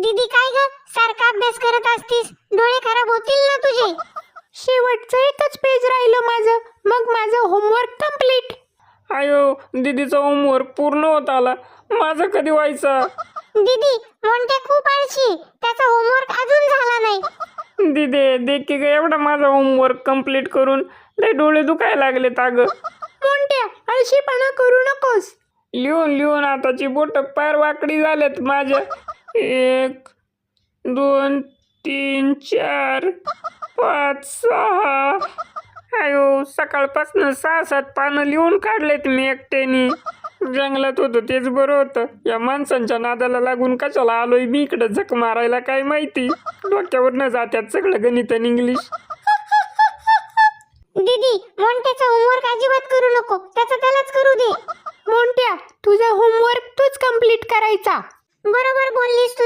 दीदी काय ग सारखा अभ्यास करत असतीस, डोळे खराब होतील ना तुझे. शेवटचं एकच पेज राहिलं माझं, मग माझं होमवर्क कंप्लीट. आयो दीदीचा होमवर्क पूर्ण होत आला, माझं कधी व्हायचा? दीदी मोंट्या खूप आळशी, त्याचा होमवर्क अजून झाला नाही. दीदी देख की ग, एवढा माझा होमवर्क कंप्लीट करून लय डोळे दुखायला लागलेत अगं. मोंट्या आळशीपणा करू नकोस. लिहून लिहून आताची बोट पार वाकडी झाल्यात माझ्या. 1 2 3 4 5 6. आयो सकाळपासून 6-7 पानं लिहून काढलेत मी एकट्याने. जंगलात होतं तेच बरं होतं, या माणसांच्या नादाला लागून कशाला आलोय मी इकडं झक मारायला काय माहिती. डोक्यावर न जात्यात सगळं गणित आणि इंग्लिश. दीदी मोंट्याचा होमवर्क अजिबात करू नको, त्याचा त्यालाच करू दे. मोंट्या तुझा होमवर्क तूच कंप्लीट करायचा. बरोबर बोललीस तू